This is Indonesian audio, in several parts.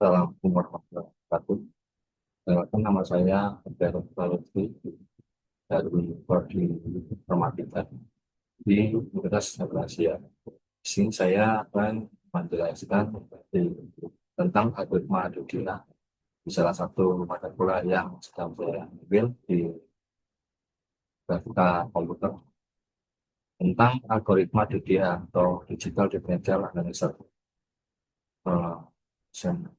Assalamualaikum warahmatullahi wabarakatuh. Nama saya Heru Balutri dari Prodi Informatika di Universitas Asia. Di sini saya akan menjelaskan tentang algoritma Arduino di salah satu mata kuliah yang sedang saya ambil di Grafika Komputer tentang algoritma DDA atau Digital Differential Analysis. Eh, dosen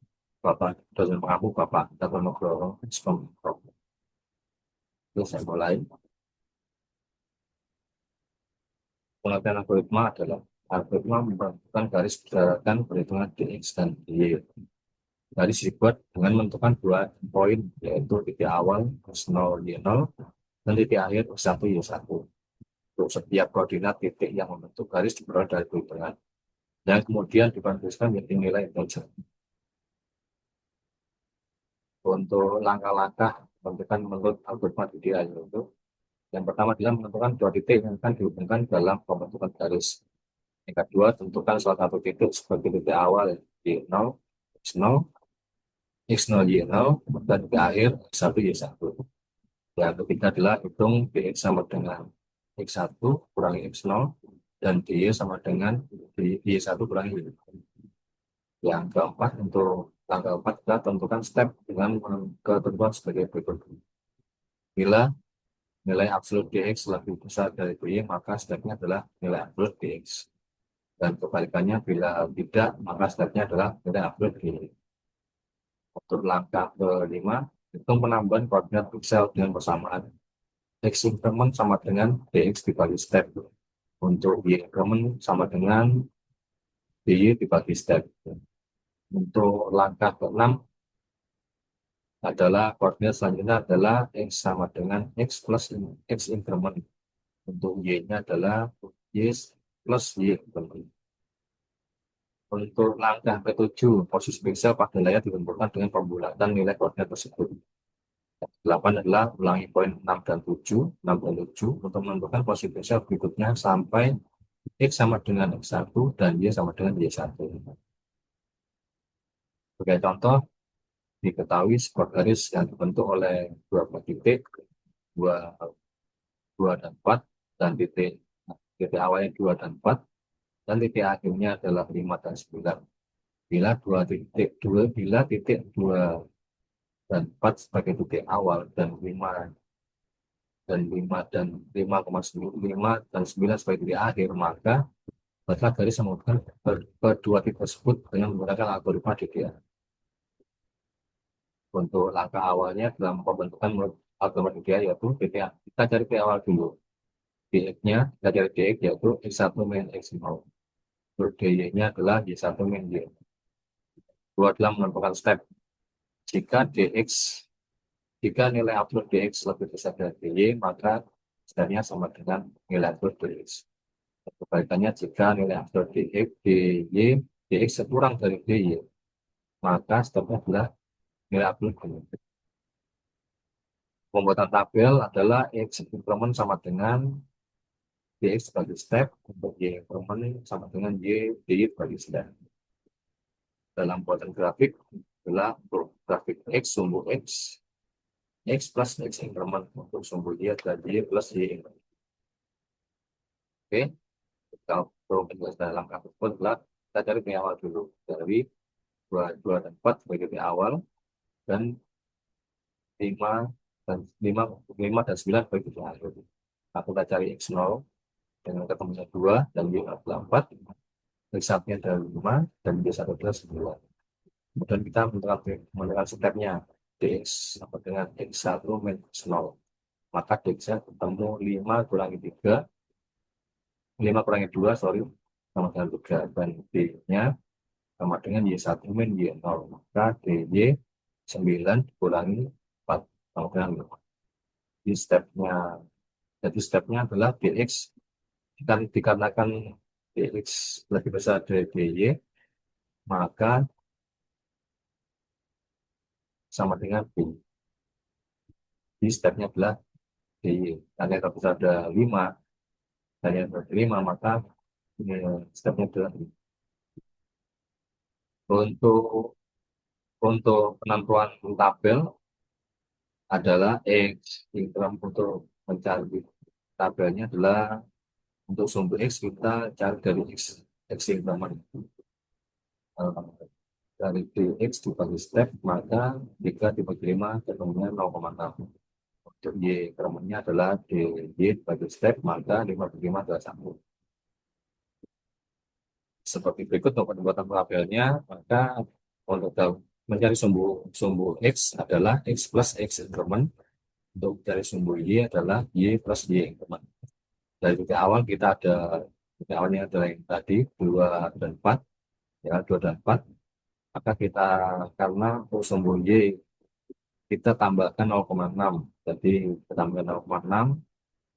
Bapak dosen pengampu Bapak Dr. Nugroho Iskom. Oke, saya mulai. Pengertian algoritma adalah algoritma merupakan garis berdasarkan perhitungan dx dan dy. Garis dibuat dengan menentukan dua poin, yaitu titik awal x0 y0 dan titik akhir x1 y1. Untuk setiap koordinat titik yang membentuk garis diperoleh dari perhitungan dan kemudian dikonversikan menjadi nilai integer. Untuk langkah-langkah pembentukan menurut algoritma DDA yaitu yang pertama adalah menentukan dua titik yang akan dihubungkan dalam pembentukan garis. Yang kedua, tentukan salah satu titik sebagai titik awal Y0, X0, X0, Y0, dan titik akhir X1, Y1. Yang ketiga adalah hitung Dx sama dengan X1 kurangi X0, dan Dy sama dengan Y1 kurangi Y0. Yang keempat, untuk langkah keempat, kita tentukan step dengan ketentuan sebagai berikut. Bila nilai absolut Dx lebih besar dari Dy, maka stepnya adalah nilai absolut Dx. Dan kebalikannya, bila tidak, maka stepnya adalah nilai absolut Dy. Untuk langkah kelima, hitung penambahan koordinat piksel dengan persamaan. X increment sama dengan Dx dibagi step. Untuk Y increment sama dengan Dy dibagi step. Untuk langkah keenam adalah koordinat selanjutnya adalah X sama dengan X plus X increment. Untuk Y-nya adalah Y plus Y increment. Untuk langkah ketujuh, posisi piksel pada layar ditentukan dengan pembulatan nilai koordinat tersebut. 8 adalah ulangi poin 6 dan 7, 6 dan 7 untuk menentukan posisi piksel berikutnya sampai X sama dengan X1 dan Y sama dengan Y1. Sebagai contoh, diketahui sebuah garis yang dibentuk oleh dua buah titik, 2, 2 dan 4, dan titik awalnya 2 dan 4, dan titik akhirnya adalah 5 dan 9. Bila titik 2 dan 4 sebagai titik awal dan 5 dan 5 dan 5,5 dan 9 sebagai titik akhir, maka buatlah garis yang menghubungkan kedua titik tersebut dengan menggunakan algoritma DDA. Untuk langkah awalnya dalam pembentukan menurut algoritma DDA yaitu DDA. Kita cari titik awal dulu. Dx-nya, kita cari Dx yaitu X1 min X0. Untuk dy-nya adalah Y1 min Y. Dua adalah menentukan step. Jika nilai absolut Dx lebih besar dari dy, maka stepnya sama dengan nilai absolut Dx. Kebalikannya, jika nilai absolut Dx sekurang dari dy, maka stepnya adalah nilai absolut Dx. Pembuatan tabel adalah X increment sama dengan Dx sebagai step, untuk Y increment sama dengan dy sebagai step. Dalam buatan grafik adalah untuk grafik X sumbu X plus X increment, untuk sumbu Y adalah Y plus Y increment. Oke, kalau penjelasan dalam grafik tersebut adalah kita cari titik awal dulu dari 2 dan 4 sebagai titik awal dan 5 dan 5 dan 9 sebagai titik akhir. Aku kita cari X0 dengan ketemunya 2 dan Y adalah 4, X1-nya adalah 5 dan Y1 adalah 9. Kemudian kita menentukan stepnya Dx sama dengan X1 min X0. Maka Dx-nya ketemu 5 kurangi 3, 5 kurangi 2, sorry, sama dengan 3. Dan D-nya sama dengan Y1 min Y0. Maka dy 9 kurangi 4 sama dengan 5. Jadi stepnya adalah Dx, dikarenakan Dx lebih besar dari dy, maka sama dengan B. Di stepnya adalah dy. Karena kalau bisa ada 5, dan yang berlima, maka stepnya adalah B. Untuk Untuk penentuan tabel adalah X. Increment untuk mencari tabelnya adalah untuk sumbu X kita cari dari X increment. Dari dx dibagi step, maka 3 dibagi 5 ketemunya 0,6. Untuk y incrementnya adalah dy dibagi step, maka 5 bagi 5 adalah 1. Seperti berikut untuk pembuatan tabelnya, maka untuk mencari sumbu sumbu X adalah X plus X increment. Untuk mencari sumbu Y adalah Y plus Y increment. Dari titik awal kita ada, titik awalnya adalah yang tadi 2 dan 4, ya 2 dan 4. Maka kita, karena untuk sumbu Y kita tambahkan 0,6, jadi kita tambahkan 0,6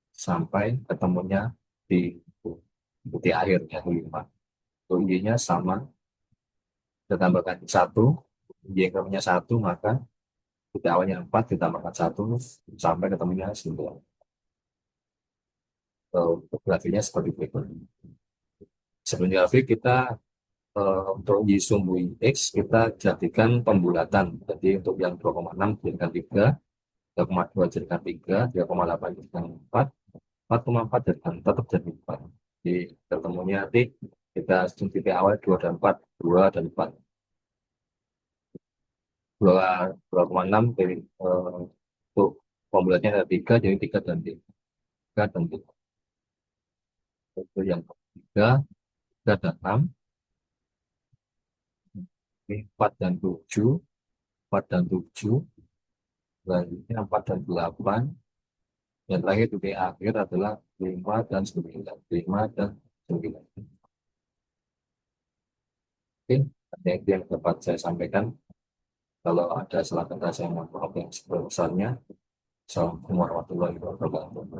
sampai ketemunya di titik akhirnya 5. Untuk Y-nya sama, kita tambahkan 1, Y incrementnya 1, maka titik awalnya 4 ditambahkan 1 sampai ketemunya 9. Untuk grafiknya seperti berikut. Sebelum grafik kita untuk Y sumbu X kita jadikan pembulatan. Jadi untuk yang 2,6 jadikan 3, 3,2 jadikan 3, 3,8 jadikan 4, 4,4 jadikan tetap jadi 4. Jadi ketemunya nanti kita titik awal 2 dan 4, 2 dan 4. 2,6 dari untuk pembulatannya ada 3, jadi 3 dan 3 dan 3. Itu yang ketiga, 3 dan 6, 4 dan 7, 4 dan 7, selanjutnya 4 dan 8, dan terakhir titik akhir adalah 5 dan 9. 5 dan 9. Oke, itu yang dapat saya sampaikan. Kalau ada salah kata saya mohon maaf yang sebesar-besarnya. Assalamualaikum warahmatullahi wabarakatuh.